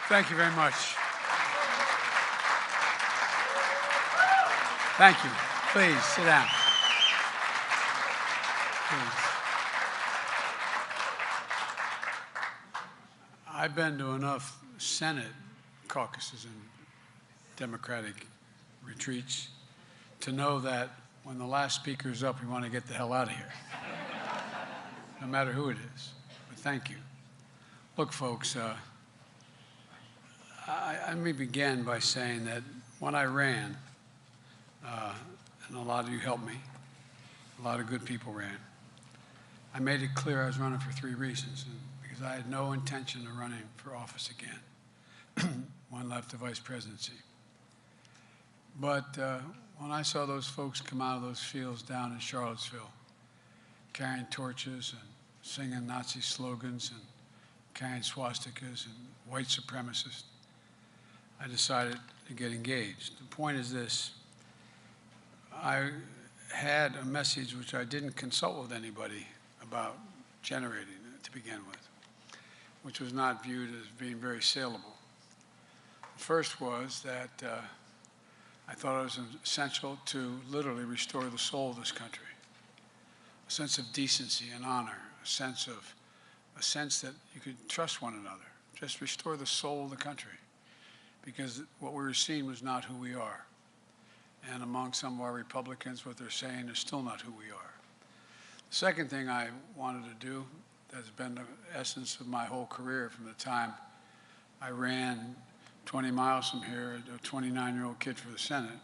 Thank you very much. Thank you. Please, sit down. Please. I've been to enough Senate caucuses and Democratic retreats to know that when the last speaker is up, we want to get the hell out of here, no matter who it is. But thank you. Look, folks, let me begin by saying that when I ran, and a lot of you helped me, a lot of good people ran, I made it clear I was running for 3 reasons, because I had no intention of running for office again. One left the vice presidency. But when I saw those folks come out of those fields down in Charlottesville, carrying torches and singing Nazi slogans and carrying swastikas and white supremacists, I decided to get engaged. The point is this: I had a message which I didn't consult with anybody about generating to begin with, which was not viewed as being very saleable. The first was that I thought it was essential to literally restore the soul of this country, a sense of decency and honor, a sense that you could trust one another, just restore the soul of the country, because what we were seeing was not who we are. And among some of our Republicans, what they're saying is still not who we are. The second thing I wanted to do, that's been the essence of my whole career from the time I ran 20 miles from here, a 29-year-old kid for the Senate,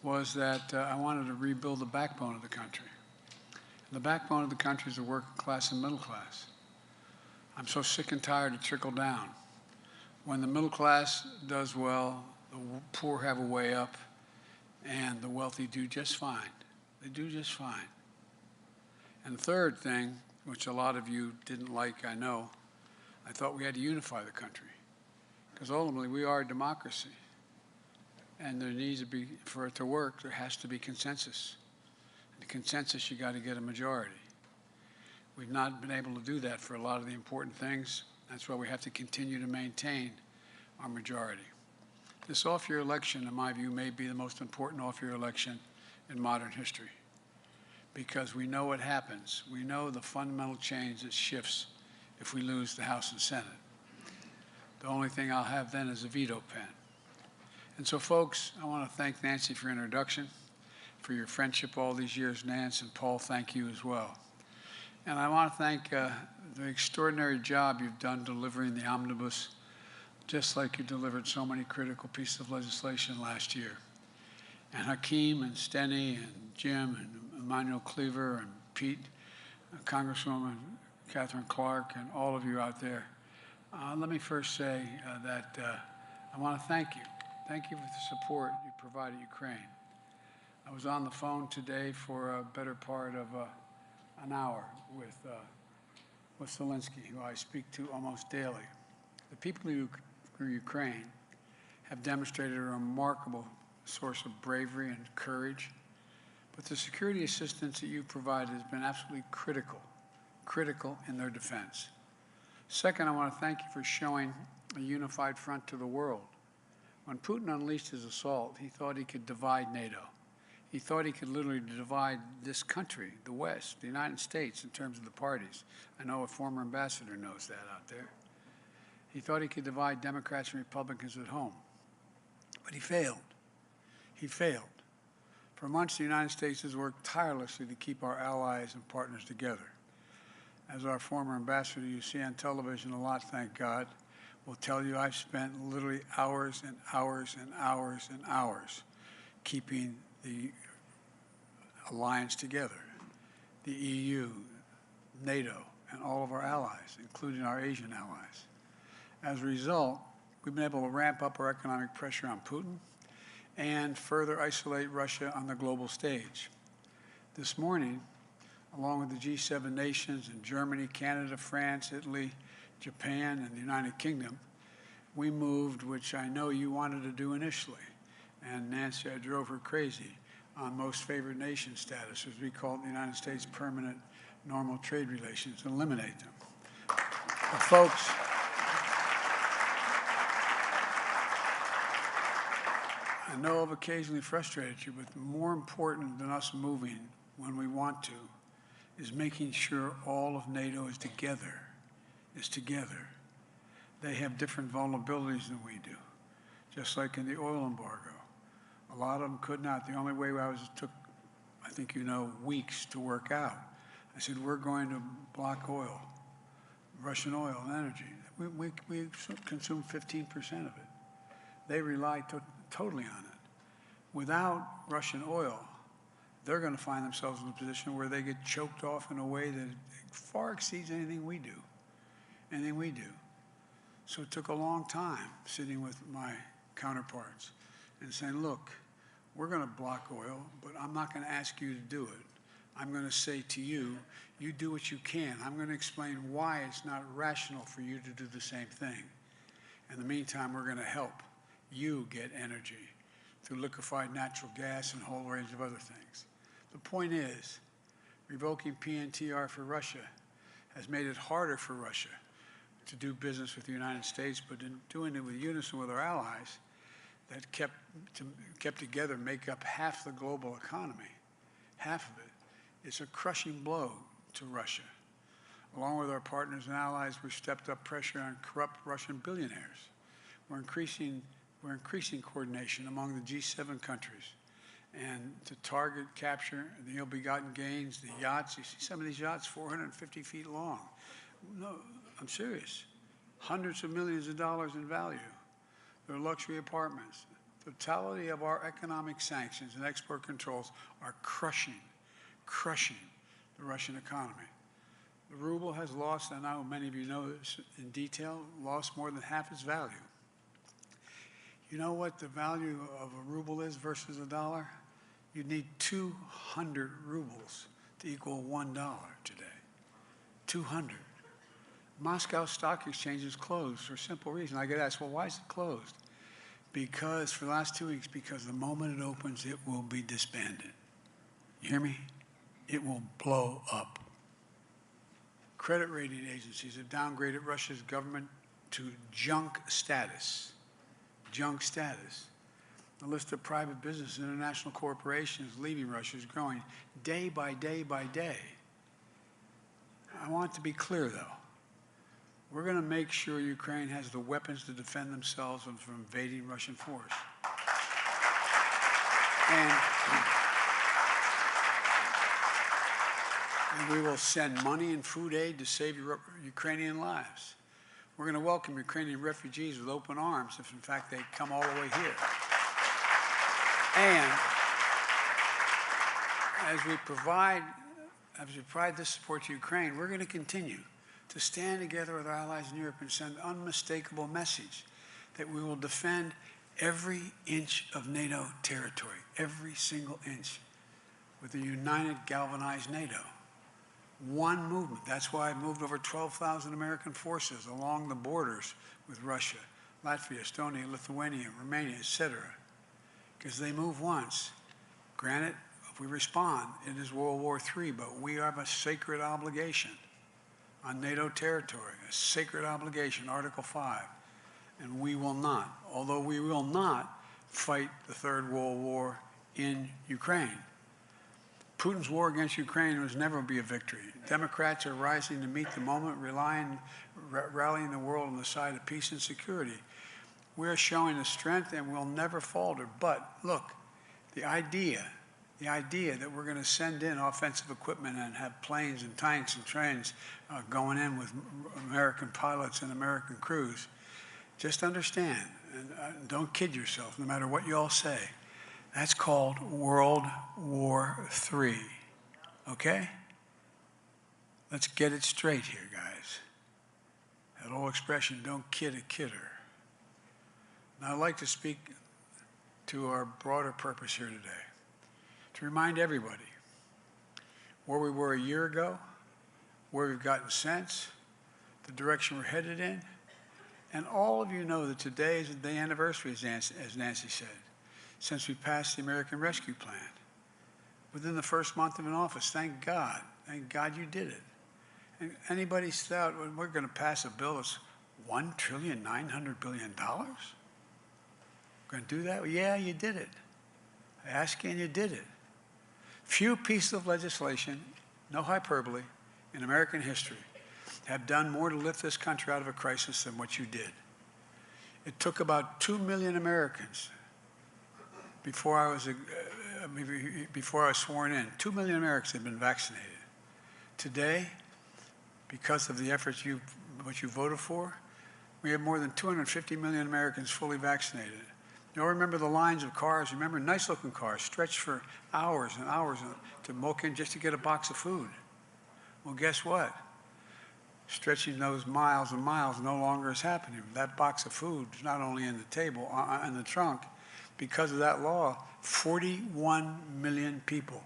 was that I wanted to rebuild the backbone of the country. And the backbone of the country is the working class and middle class. I'm so sick and tired of trickle down. When the middle class does well, the poor have a way up, and the wealthy do just fine. They do just fine. And the third thing, which a lot of you didn't like, I know, I thought we had to unify the country. Because ultimately, we are a democracy. And there needs to be, for it to work, there has to be consensus. And the consensus, you got to get a majority. We've not been able to do that for a lot of the important things. That's why we have to continue to maintain our majority. This off-year election, in my view, may be the most important off-year election in modern history, because we know what happens. We know the fundamental change that shifts if we lose the House and Senate. The only thing I'll have then is a veto pen. And so, folks, I want to thank Nancy for your introduction, for your friendship all these years, Nance, and Paul, thank you as well. And I want to thank the extraordinary job you've done delivering the omnibus, just like you delivered so many critical pieces of legislation last year. And Hakeem and Steny and Jim and Emmanuel Cleaver and Pete, Congresswoman Catherine Clark, and all of you out there. Let me first say that I want to thank you. Thank you for the support you provided Ukraine. I was on the phone today for a better part of an hour with Zelensky, who I speak to almost daily. The people of Ukraine have demonstrated a remarkable source of bravery and courage, but the security assistance that you provided has been absolutely critical in their defense. Second, I want to thank you for showing a unified front to the world. When Putin unleashed his assault, he thought he could divide NATO. He thought he could literally divide this country, the West, the United States, in terms of the parties. I know a former ambassador knows that out there. He thought he could divide Democrats and Republicans at home. But he failed. He failed. For months, the United States has worked tirelessly to keep our allies and partners together. As our former ambassador you see on television a lot, thank God, will tell you, I've spent literally hours and hours and hours and hours keeping the alliance together, the EU, NATO, and all of our allies, including our Asian allies. As a result, we've been able to ramp up our economic pressure on Putin and further isolate Russia on the global stage. This morning, along with the G7 nations in Germany, Canada, France, Italy, Japan, and the United Kingdom, we moved, which I know you wanted to do initially. And Nancy, I drove her crazy on most favored nation status, as we call it in the United States, permanent normal trade relations, and eliminate them. But folks, I know I've occasionally frustrated you, but more important than us moving when we want to is making sure all of NATO is together. They have different vulnerabilities than we do, just like in the oil embargo. A lot of them could not. The only way took, I think you know, weeks to work out. I said, we're going to block oil, Russian oil and energy. We consume 15% of it. They rely totally on it. Without Russian oil, they're going to find themselves in a position where they get choked off in a way that far exceeds anything we do. So it took a long time sitting with my counterparts and saying, look, we're going to block oil, but I'm not going to ask you to do it. I'm going to say to you, you do what you can. I'm going to explain why it's not rational for you to do the same thing. In the meantime, we're going to help you get energy through liquefied natural gas and a whole range of other things. The point is, revoking PNTR for Russia has made it harder for Russia to do business with the United States, but in doing it with unison with our allies that kept together make up half the global economy, half of it. It's a crushing blow to Russia. Along with our partners and allies, we've stepped up pressure on corrupt Russian billionaires. We're increasing coordination among the G7 countries and to target, capture the ill-begotten gains, the yachts. You see some of these yachts 450 feet long. No, I'm serious. Hundreds of millions of dollars in value. They're luxury apartments. The totality of our economic sanctions and export controls are crushing the Russian economy. The ruble has lost, and I know many of you know this in detail, lost more than half its value. You know what the value of a ruble is versus a dollar? You need 200 rubles to equal $1 today. 200. Moscow Stock Exchange is closed for a simple reason. I get asked, well, why is it closed? Because for the last 2 weeks, because the moment it opens, it will be disbanded. You hear me? It will blow up. Credit rating agencies have downgraded Russia's government to junk status. Junk status. The list of private business and international corporations leaving Russia is growing day by day by day. I want to be clear, though. We're going to make sure Ukraine has the weapons to defend themselves from invading Russian force. And we will send money and food aid to save Ukrainian lives. We're going to welcome Ukrainian refugees with open arms if, in fact, they come all the way here. And as we provide this support to Ukraine, we're going to continue to stand together with our allies in Europe and send an unmistakable message that we will defend every inch of NATO territory, every single inch, with a united, galvanized NATO. One movement. That's why I moved over 12,000 American forces along the borders with Russia, Latvia, Estonia, Lithuania, Romania, etc. Because they move once. Granted, if we respond, it is World War III, but we have a sacred obligation on NATO territory, a sacred obligation, Article 5. And we will not, although we will not fight the Third World War in Ukraine. Putin's war against Ukraine will never be a victory. Democrats are rising to meet the moment, rallying the world on the side of peace and security. We're showing the strength and we'll never falter. But look, the idea that we're going to send in offensive equipment and have planes and tanks and trains going in with American pilots and American crews, just understand, and don't kid yourself, no matter what you all say, that's called World War III, okay? Let's get it straight here, guys. That old expression, don't kid a kidder. Now, I'd like to speak to our broader purpose here today, to remind everybody where we were a year ago, where we've gotten since, the direction we're headed in, and all of you know that today is the anniversary, as Nancy said, since we passed the American Rescue Plan. Within the first month of an office, thank God you did it. And anybody thought, well, we're going to pass a bill that's $1.9 trillion? Going to do that? Well, yeah, you did it. I ask you, and you did it. Few pieces of legislation, no hyperbole, in American history have done more to lift this country out of a crisis than what you did. It took about 2 million Americans before I was sworn in. 2 million Americans had been vaccinated. Today, because of the efforts what you voted for, we have more than 250 million Americans fully vaccinated. You all remember the lines of cars. Remember nice-looking cars stretched for hours and hours to walk in just to get a box of food. Well, guess what? Stretching those miles and miles no longer is happening. That box of food is not only in the table, in the trunk. Because of that law, 41 million people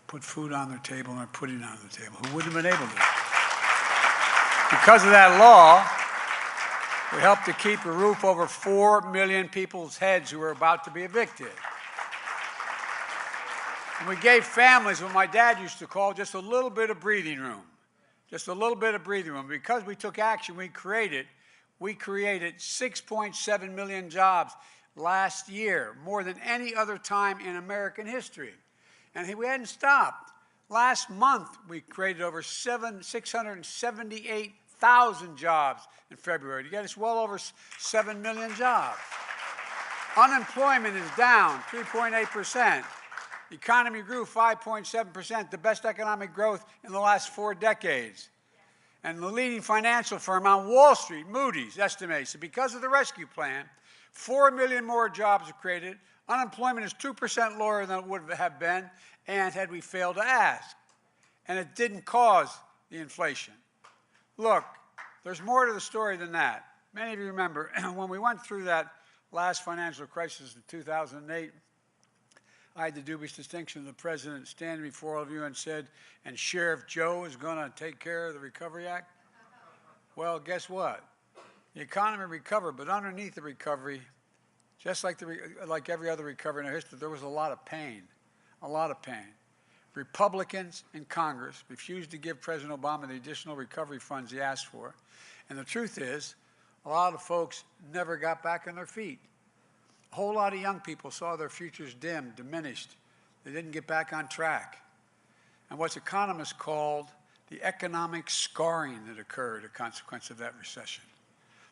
put food on their table and are putting it on the table who wouldn't have been able to. Because of that law, we helped to keep a roof over 4 million people's heads who were about to be evicted. And we gave families what my dad used to call just a little bit of breathing room. Just a little bit of breathing room. Because we took action, we created 6.7 million jobs last year, more than any other time in American history. And we hadn't stopped. Last month, we created over 678,000 jobs in February to get us well over 7 million jobs. Unemployment is down 3.8%. The economy grew 5.7%, the best economic growth in the last 4 decades. And the leading financial firm on Wall Street, Moody's, estimates that because of the rescue plan, 4 million more jobs are created. Unemployment is 2% lower than it would have been, and had we failed to ask. And it didn't cause the inflation. Look, there's more to the story than that. Many of you remember when we went through that last financial crisis in 2008, I had the dubious distinction of the president standing before all of you and said, and Sheriff Joe is going to take care of the Recovery Act. Well, guess what? The economy recovered, but underneath the recovery, just like every other recovery in our history, there was a lot of pain, a lot of pain. Republicans in Congress refused to give President Obama the additional recovery funds he asked for. And the truth is, a lot of folks never got back on their feet. A whole lot of young people saw their futures dim, diminished. They didn't get back on track. And what's economists called the economic scarring that occurred as a consequence of that recession.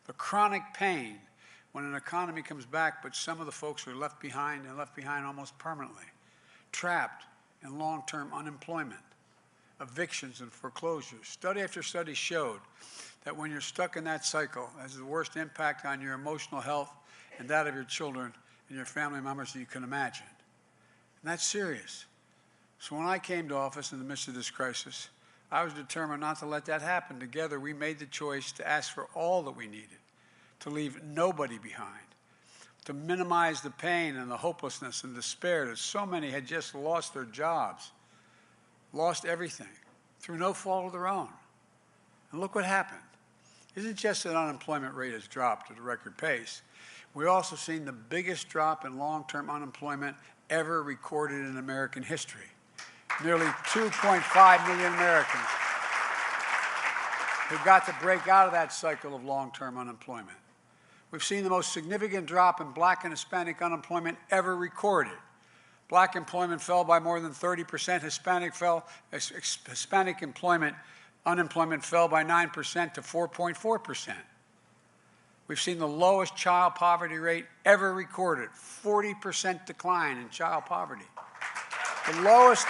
The chronic pain when an economy comes back, but some of the folks are left behind and left behind almost permanently, trapped in long-term unemployment, evictions and foreclosures. Study after study showed that when you're stuck in that cycle, it has the worst impact on your emotional health and that of your children and your family members that you can imagine. And that's serious. So when I came to office in the midst of this crisis, I was determined not to let that happen. Together, we made the choice to ask for all that we needed, to leave nobody behind, to minimize the pain and the hopelessness and despair that so many had just lost their jobs, lost everything, through no fault of their own. And look what happened. It isn't just that unemployment rate has dropped at a record pace. We've also seen the biggest drop in long-term unemployment ever recorded in American history. Nearly 2.5 million Americans have got to break out of that cycle of long-term unemployment. We've seen the most significant drop in Black and Hispanic unemployment ever recorded. Black employment fell by more than 30%. Hispanic unemployment fell by 9% to 4.4%. We've seen the lowest child poverty rate ever recorded, 40% decline in child poverty. The lowest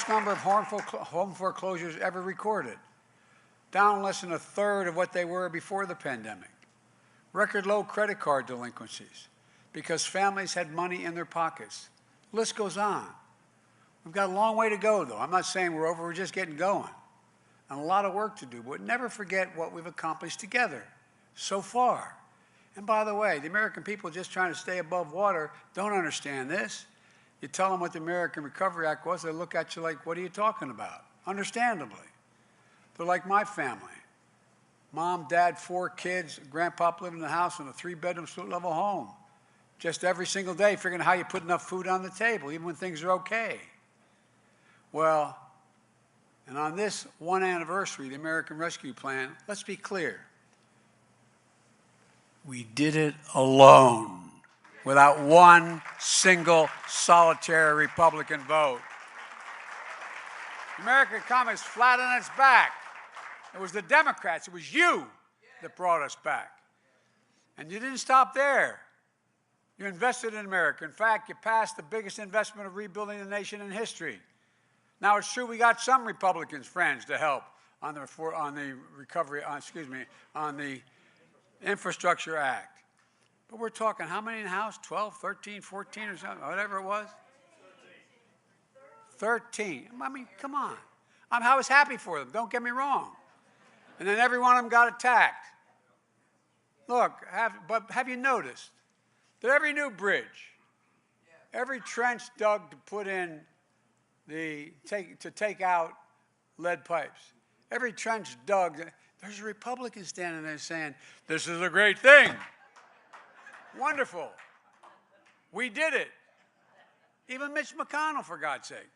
number of home foreclosures ever recorded, down less than a third of what they were before the pandemic. Record low credit card delinquencies because families had money in their pockets. The list goes on. We've got a long way to go, though. I'm not saying we're over, we're just getting going. And a lot of work to do, but never forget what we've accomplished together so far. And by the way, the American people just trying to stay above water don't understand this. You tell them what the American Recovery Act was, they look at you like, what are you talking about? Understandably. They're like my family. Mom, dad, 4 kids, grandpa living in the house in a 3-bedroom suite-level home. Just every single day figuring out how you put enough food on the table, even when things are okay. Well, and on this one anniversary of the American Rescue Plan, let's be clear. We did it alone, without one single solitary Republican vote. America comes flat on its back. It was the Democrats, it was you that brought us back. And you didn't stop there. You invested in America. In fact, you passed the biggest investment of rebuilding the nation in history. Now, it's true we got some Republicans, friends, to help on the Infrastructure Act. But we're talking how many in the House? 12, 13, 14 or something, whatever it was? 13. I mean, come on. I was happy for them, don't get me wrong. And then every one of them got attacked. Look, have you noticed that every new bridge, every trench dug to put in to take out lead pipes, every trench dug, there's a Republican standing there saying, this is a great thing. Wonderful. We did it. Even Mitch McConnell, for God's sake.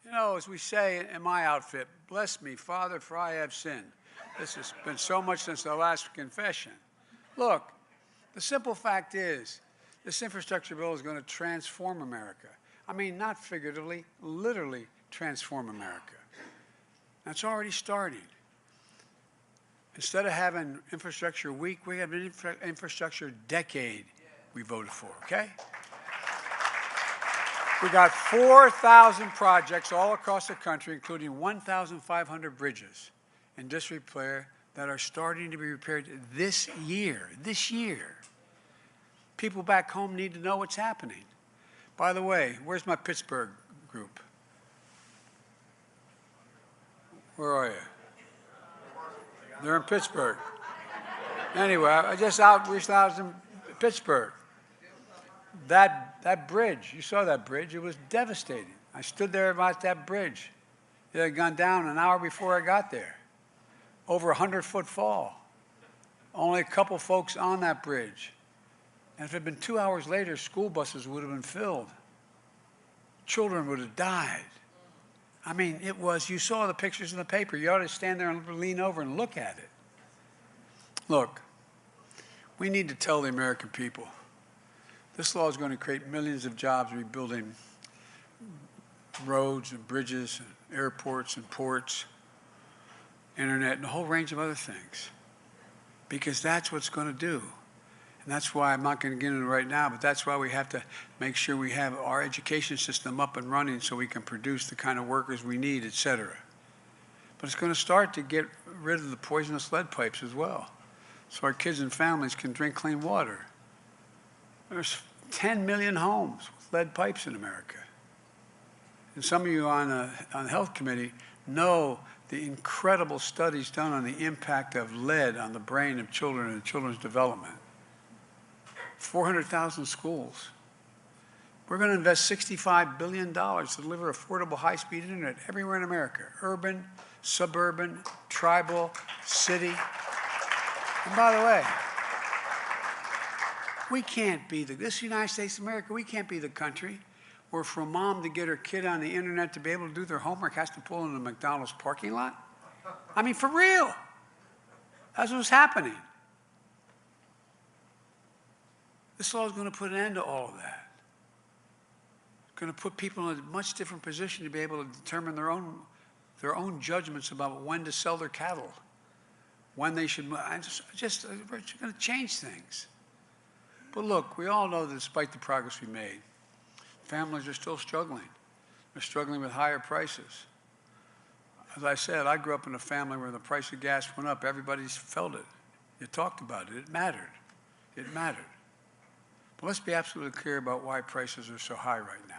You know, as we say in my outfit, bless me, Father, for I have sinned. This has been so much since the last confession. Look, the simple fact is, this infrastructure bill is going to transform America. I mean, not figuratively, literally transform America. That's already starting. Instead of having infrastructure week, we have an infrastructure decade we voted for, okay? We got 4,000 projects all across the country, including 1,500 bridges in disrepair that are starting to be repaired this year. This year. People back home need to know what's happening. By the way, where's my Pittsburgh group? Where are you? They're in Pittsburgh. Anyway, I just reached out in Pittsburgh. That bridge, you saw that bridge, it was devastating. I stood there about that bridge. It had gone down an hour before I got there. Over 100-foot fall. Only a couple folks on that bridge. And if it had been 2 hours later, school buses would have been filled. Children would have died. I mean, it was, you saw the pictures in the paper. You ought to stand there and lean over and look at it. Look, we need to tell the American people, this law is going to create millions of jobs rebuilding roads and bridges and airports and ports, internet, and a whole range of other things. Because that's what it's going to do. And that's why I'm not going to get into it right now, but that's why we have to make sure we have our education system up and running so we can produce the kind of workers we need, et cetera. But it's going to start to get rid of the poisonous lead pipes as well, so our kids and families can drink clean water. There's 10 million homes with lead pipes in America. And some of you on the Health Committee know the incredible studies done on the impact of lead on the brain of children and children's development. 400,000 schools. We're going to invest $65 billion to deliver affordable high-speed internet everywhere in America, urban, suburban, tribal, city. And by the way, we can't be this United States of America, we can't be the country where for a mom to get her kid on the internet to be able to do their homework has to pull into the McDonald's parking lot. I mean, for real. That's what's happening. This law is going to put an end to all of that. It's going to put people in a much different position to be able to determine their own judgments about when to sell their cattle, when they should. We're going to change things. But look, we all know that despite the progress we made, families are still struggling. They're struggling with higher prices. As I said, I grew up in a family where the price of gas went up. Everybody felt it. You talked about it. It mattered. It mattered. But let's be absolutely clear about why prices are so high right now.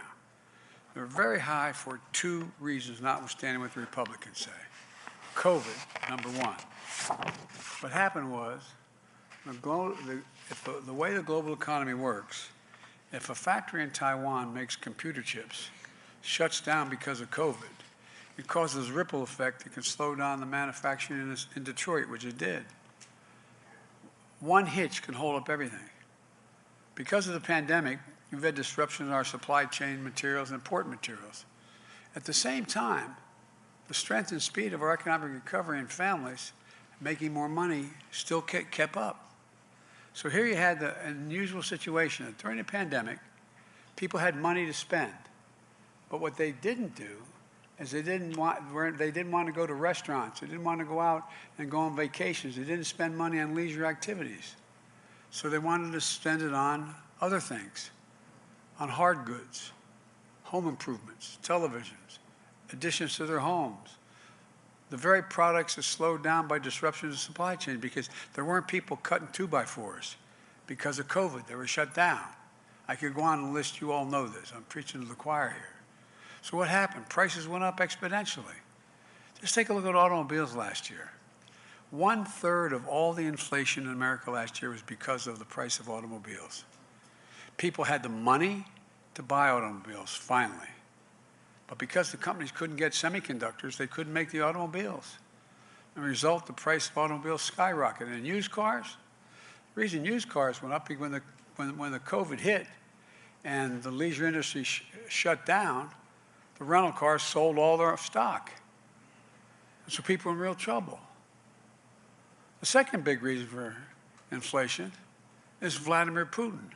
They're very high for two reasons, notwithstanding what the Republicans say. COVID, number one. What happened was, the way the global economy works, if a factory in Taiwan makes computer chips, shuts down because of COVID, it causes a ripple effect that can slow down the manufacturing in Detroit, which it did. One hitch can hold up everything. Because of the pandemic, we've had disruption in our supply chain materials and import materials. At the same time, the strength and speed of our economic recovery and families making more money still kept up. So here you had the unusual situation that during the pandemic, people had money to spend. But what they didn't do is they didn't want to go to restaurants. They didn't want to go out and go on vacations. They didn't spend money on leisure activities. So they wanted to spend it on other things, on hard goods, home improvements, televisions, additions to their homes. The very products are slowed down by disruptions of supply chain because there weren't people cutting 2x4s because of COVID. They were shut down. I could go on and list, you all know this. I'm preaching to the choir here. So what happened? Prices went up exponentially. Just take a look at automobiles last year. 1/3 of all the inflation in America last year was because of the price of automobiles. People had the money to buy automobiles, finally. But because the companies couldn't get semiconductors, they couldn't make the automobiles. As a result, the price of automobiles skyrocketed. And used cars, the reason used cars went up because when the COVID hit and the leisure industry shut down, the rental cars sold all their stock. And so people were in real trouble. The second big reason for inflation is Vladimir Putin.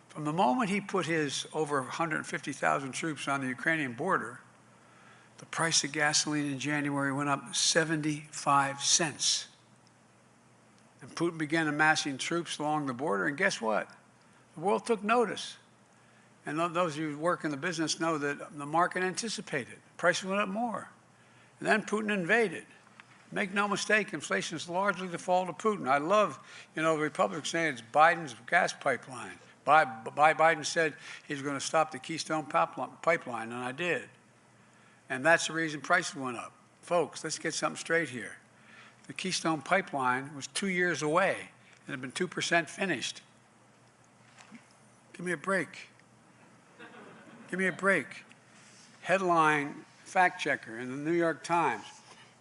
From the moment he put his over 150,000 troops on the Ukrainian border, the price of gasoline in January went up 75 cents. And Putin began amassing troops along the border, and guess what? The world took notice. And those of you who work in the business know that the market anticipated. Prices went up more. And then Putin invaded. Make no mistake, inflation is largely the fault of Putin. I love, the Republicans saying it's Biden's gas pipeline. Biden said he was going to stop the Keystone pipeline, and I did. And that's the reason prices went up. Folks, let's get something straight here. The Keystone pipeline was 2 years away and had been 2% finished. Give me a break. Give me a break. Headline fact checker in the New York Times.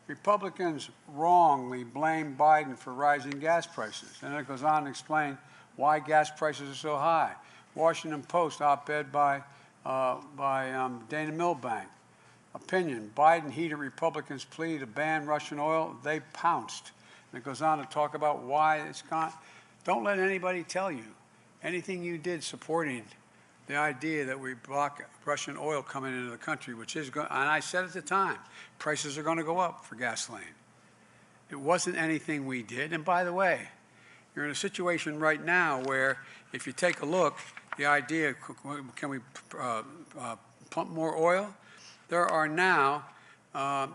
Republicans wrongly blame Biden for rising gas prices. And it goes on to explain why gas prices are so high. Washington Post op-ed by Dana Milbank. Opinion, Biden heeded Republicans' plea to ban Russian oil. They pounced. And it goes on to talk about why it's gone. Don't let anybody tell you anything you did supporting the idea that we block Russian oil coming into the country, which is going, and I said at the time, prices are going to go up for gasoline. It wasn't anything we did. And by the way, you're in a situation right now where if you take a look, the idea, can we pump more oil? There are now, there are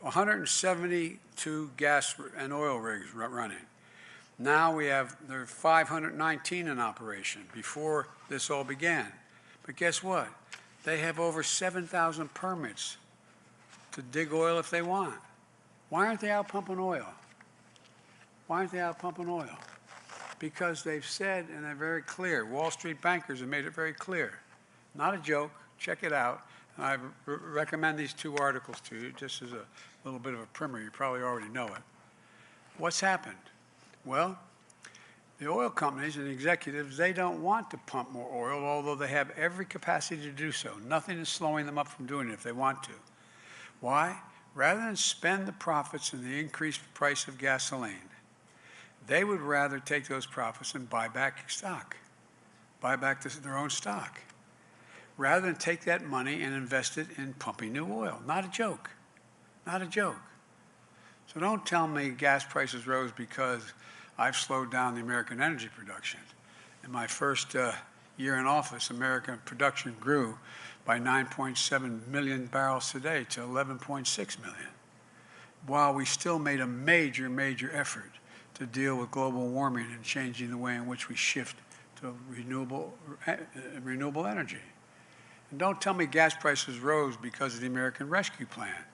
172 gas and oil rigs running. Now there are 519 in operation before this all began. But guess what? They have over 7,000 permits to dig oil if they want. Why aren't they out pumping oil? Why aren't they out pumping oil? Because they've said, and they're very clear, Wall Street bankers have made it very clear. Not a joke, check it out. And I recommend these two articles to you, just as a little bit of a primer. You probably already know it. What's happened? Well, the oil companies and the executives, they don't want to pump more oil, although they have every capacity to do so. Nothing is slowing them up from doing it if they want to. Why? Rather than spend the profits in the increased price of gasoline, they would rather take those profits and buy back stock, buy back their own stock, rather than take that money and invest it in pumping new oil. Not a joke. Not a joke. So don't tell me gas prices rose because I've slowed down the American energy production. In my first year in office, American production grew by 9.7 million barrels a day to 11.6 million, while we still made a major, major effort to deal with global warming and changing the way in which we shift to renewable energy. And don't tell me gas prices rose because of the American Rescue Plan.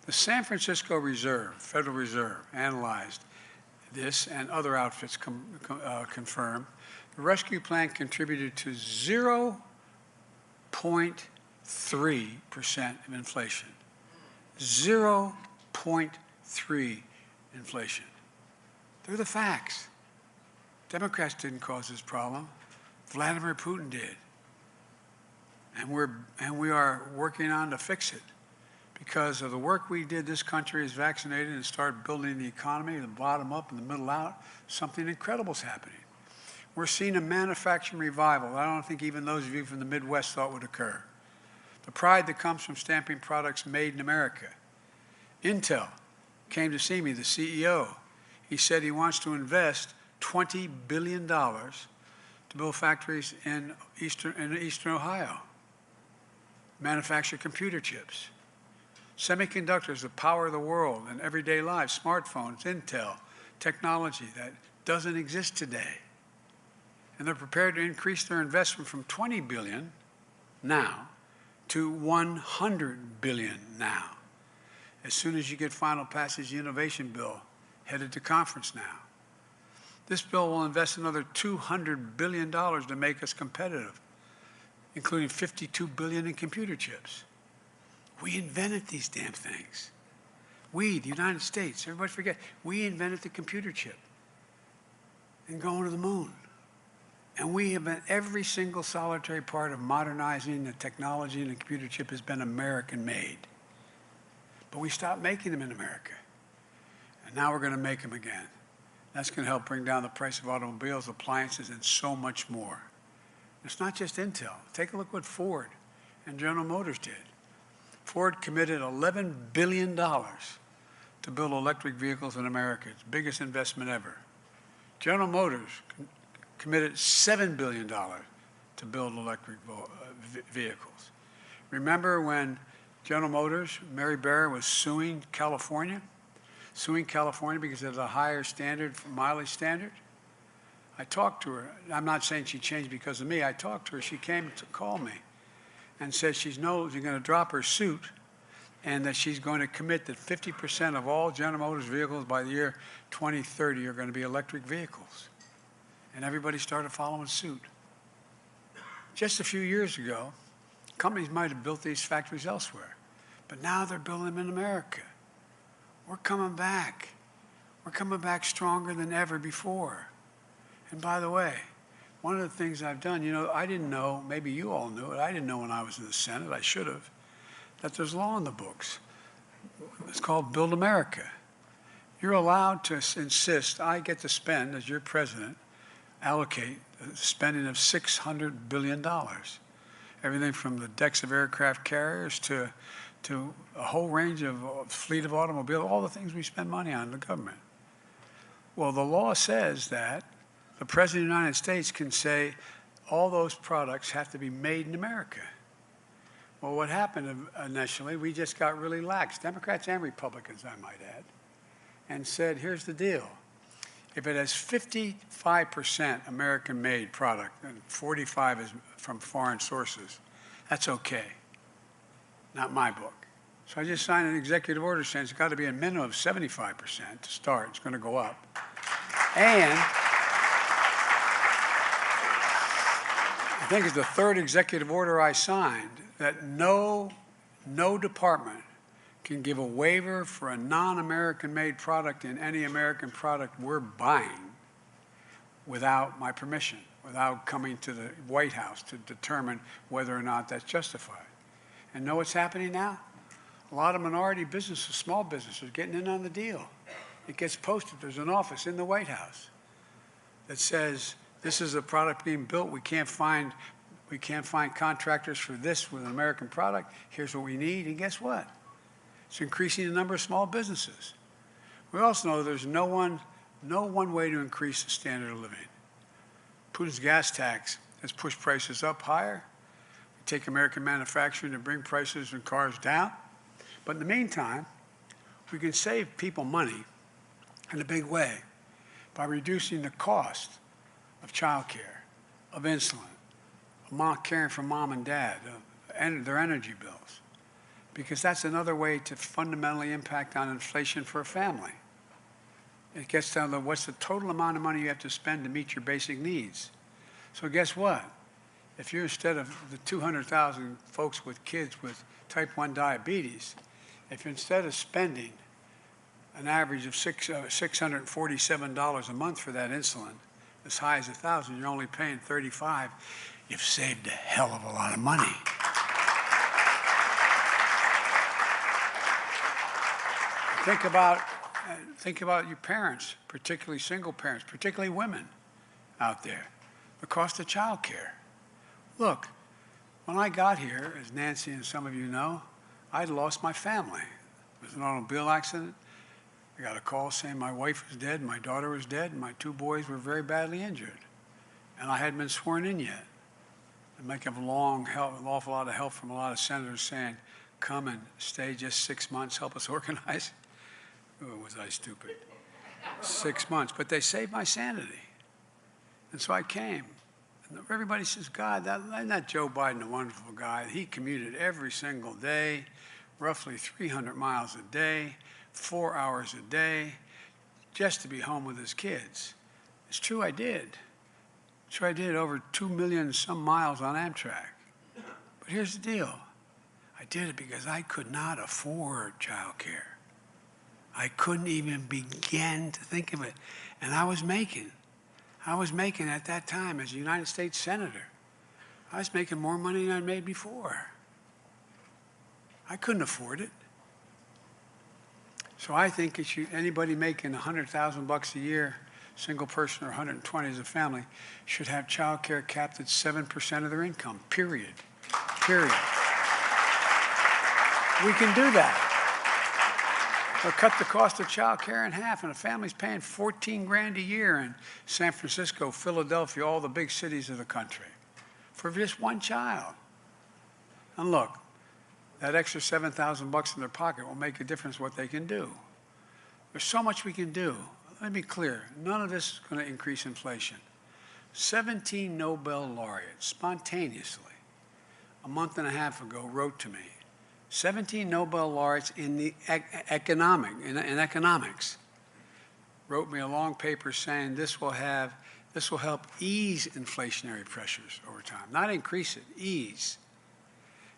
The San Francisco Reserve, Federal Reserve, analyzed this, and other outfits confirm. The rescue plan contributed to 0.3% of inflation. 0.3 inflation. They're the facts. Democrats didn't cause this problem. Vladimir Putin did. And we are working on to fix it, because of the work we did, this country is vaccinated and started building the economy, the bottom up and the middle out. Something incredible is happening. We're seeing a manufacturing revival I don't think even those of you from the Midwest thought would occur. The pride that comes from stamping products made in America. Intel came to see me, the CEO. He said he wants to invest $20 billion to build factories in Eastern Ohio, manufacture computer chips. Semiconductors, the power of the world in everyday life, smartphones, Intel, technology that doesn't exist today. And they're prepared to increase their investment from $20 billion now to $100 billion now. As soon as you get final passage of the innovation bill, headed to conference now. This bill will invest another $200 billion to make us competitive, including $52 billion in computer chips. We invented these damn things. We, the United States, everybody forget, we invented the computer chip and going to the moon. And we have been, every single solitary part of modernizing the technology and the computer chip has been American made. But we stopped making them in America. And now we're going to make them again. That's going to help bring down the price of automobiles, appliances, and so much more. It's not just Intel. Take a look what Ford and General Motors did. Ford committed $11 billion to build electric vehicles in America. It's the biggest investment ever. General Motors committed $7 billion to build electric vehicles. Remember when General Motors, Mary Barra, was suing California because it has a higher standard, mileage standard? I talked to her. I'm not saying she changed because of me. I talked to her. She came to call me and said she's going to drop her suit and that she's going to commit that 50% of all General Motors vehicles by the year 2030 are going to be electric vehicles. And everybody started following suit. Just a few years ago, companies might have built these factories elsewhere, but now they're building them in America. We're coming back. We're coming back stronger than ever before. And by the way, one of the things I've done, I didn't know, maybe you all knew it, I didn't know when I was in the Senate, I should have, that there's law in the books. It's called Build America. You're allowed to insist, I get to spend, as your president, allocate the spending of $600 billion. Everything from the decks of aircraft carriers to a whole range of fleet of automobiles, all the things we spend money on in the government. Well, the law says that the President of the United States can say all those products have to be made in America. Well, what happened initially, we just got really lax, Democrats and Republicans, I might add, and said, here's the deal. If it has 55% American-made product and 45% is from foreign sources, that's okay. Not my book. So I just signed an executive order saying it's got to be a minimum of 75% to start. It's going to go up. And I think it's the third executive order I signed that no department can give a waiver for a non-American made product in any American product we're buying without my permission, without coming to the White House to determine whether or not that's justified. And know what's happening now? A lot of minority businesses, small businesses, are getting in on the deal. It gets posted. There's an office in the White House that says, this is a product being built. We can't find contractors for this with an American product. Here's what we need. And guess what? It's increasing the number of small businesses. We also know there's no one way to increase the standard of living. Putin's gas tax has pushed prices up higher. We take American manufacturing to bring prices and cars down. But in the meantime, we can save people money in a big way by reducing the cost of childcare, of insulin, of caring for mom and dad, of their energy bills. Because that's another way to fundamentally impact on inflation for a family. It gets down to what's the total amount of money you have to spend to meet your basic needs. So guess what? If you're instead of the 200,000 folks with kids with type 1 diabetes, if instead of spending an average of $647 a month for that insulin, as high as $1,000, you're only paying $35, you've saved a hell of a lot of money. Think about your parents, particularly single parents, particularly women out there. The cost of child care. Look, when I got here, as Nancy and some of you know, I'd lost my family. It was an automobile accident. I got a call saying my wife was dead, my daughter was dead, and my 2 boys were very badly injured. And I hadn't been sworn in yet. And making an awful lot of help from a lot of senators saying, come and stay just 6 months, help us organize. Oh, was I stupid. 6 months. But they saved my sanity. And so I came. And everybody says, God, isn't that Joe Biden a wonderful guy? He commuted every single day, roughly 300 miles a day, 4 hours a day, just to be home with his kids. It's true, I did. It's true, I did over 2 million some miles on Amtrak. But here's the deal. I did it because I could not afford child care. I couldn't even begin to think of it. And I was making at that time as a United States Senator, I was making more money than I'd made before. I couldn't afford it. So I think anybody making $100,000 a year, single person, or 120 as a family, should have child care capped at 7% of their income, period. Period. We can do that. Or cut the cost of child care in half, and a family's paying $14 grand a year in San Francisco, Philadelphia, all the big cities of the country, for just one child. And look, that extra $7,000 in their pocket will make a difference what they can do. There's so much we can do. Let me be clear, none of this is going to increase inflation. 17 Nobel laureates spontaneously, a month and a half ago, wrote to me. 17 Nobel laureates in economics wrote me a long paper saying this will help ease inflationary pressures over time, not increase it, ease.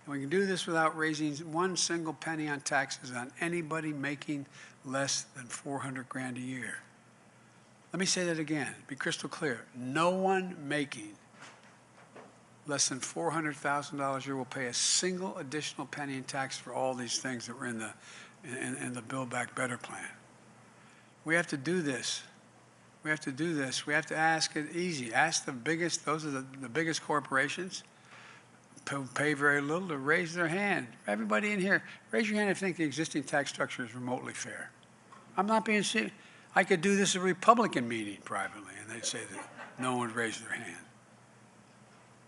And we can do this without raising one single penny on taxes on anybody making less than 400 grand a year. Let me say that again, be crystal clear. No one making less than $400,000 a year will pay a single additional penny in tax for all these things that were in the Build Back Better plan. We have to do this. We have to do this. We have to ask it easy. Ask the biggest, those are the biggest corporations who pay very little, to raise their hand. Everybody in here, raise your hand if you think the existing tax structure is remotely fair. I'm not being serious. I could do this at a Republican meeting privately, and they'd say that no one would raise their hand.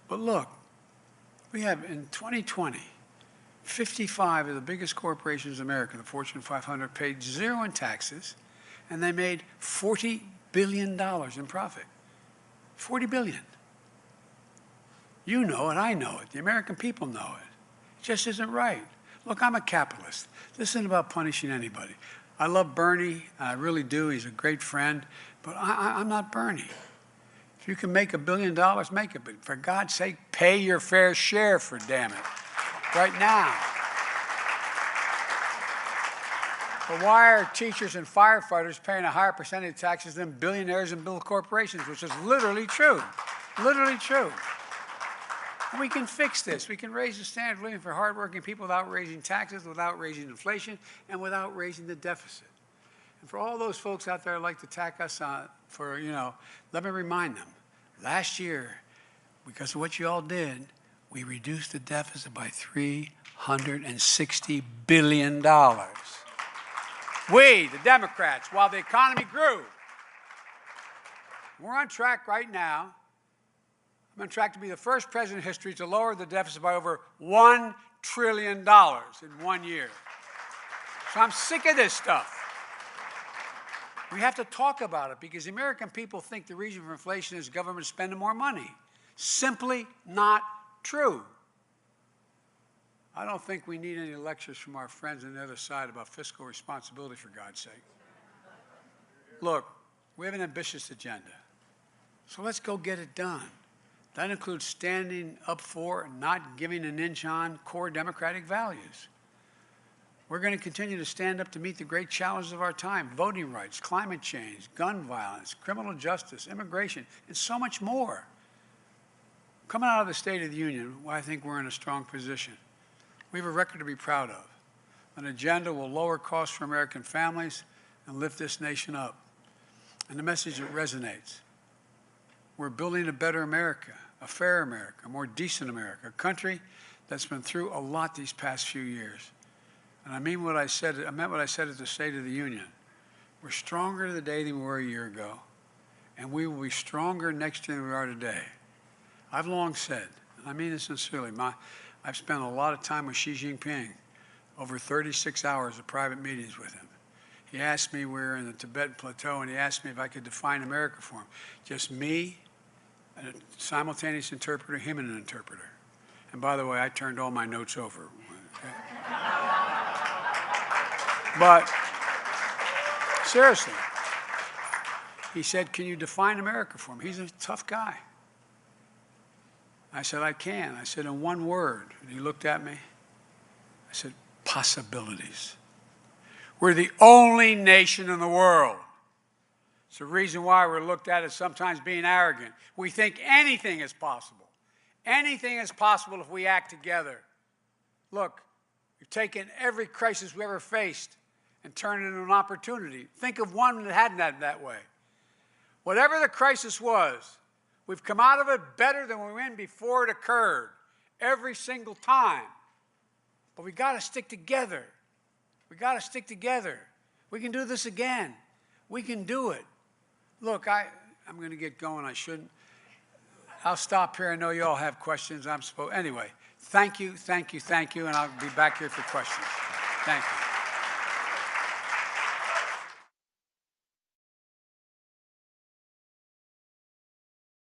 But look, we have in 2020, 55 of the biggest corporations in America, the Fortune 500, paid zero in taxes, and they made $40 billion in profit. $40 billion. You know it, I know it, the American people know it. It just isn't right. Look, I'm a capitalist. This isn't about punishing anybody. I love Bernie, I really do, he's a great friend, but I'm not Bernie. If you can make $1 billion, make it. But for God's sake, pay your fair share, for damn it, right now. But why are teachers and firefighters paying a higher percentage of taxes than billionaires and big corporations, which is literally true, literally true. And we can fix this. We can raise the standard of living for hardworking people without raising taxes, without raising inflation, and without raising the deficit. And for all those folks out there who like to attack us on, let me remind them, last year, because of what you all did, we reduced the deficit by $360 billion. We, the Democrats, while the economy grew. We're on track right now. I'm on track to be the first president in history to lower the deficit by over $1 trillion in 1 year. So I'm sick of this stuff. We have to talk about it because the American people think the reason for inflation is government spending more money. Simply not true. I don't think we need any lectures from our friends on the other side about fiscal responsibility, for God's sake. Look, we have an ambitious agenda. So let's go get it done. That includes standing up for and not giving an inch on core democratic values. We're going to continue to stand up to meet the great challenges of our time: voting rights, climate change, gun violence, criminal justice, immigration, and so much more. Coming out of the State of the Union, I think we're in a strong position. We have a record to be proud of. an agenda will lower costs for American families and lift this nation up. And the message that resonates. We're building a better America, a fair America, a more decent America, a country that's been through a lot these past few years. And I meant what I said at the State of the Union. We're stronger today than we were a year ago, and we will be stronger next year than we are today. I've long said, and I mean this sincerely, I've spent a lot of time with Xi Jinping, over 36 hours of private meetings with him. He asked me, we were in the Tibetan Plateau, and he asked me if I could define America for him. Just me, a simultaneous interpreter, him and an interpreter. And by the way, I turned all my notes over. Okay? But seriously, he said, can you define America for me? He's a tough guy. I said, I can. I said, in one word. And he looked at me. I said, possibilities. We're the only nation in the world. It's the reason why we're looked at as sometimes being arrogant. We think anything is possible. Anything is possible if we act together. Look, we've taken every crisis we ever faced and turned it into an opportunity. Think of one that hadn't had that way. Whatever the crisis was, we've come out of it better than we were in before it occurred, every single time. But we got to stick together. We got to stick together. We can do this again. We can do it. Look, I'm going to get going. I shouldn't. I'll stop here. I know you all have questions. Anyway, thank you, and I'll be back here for questions. Thank you.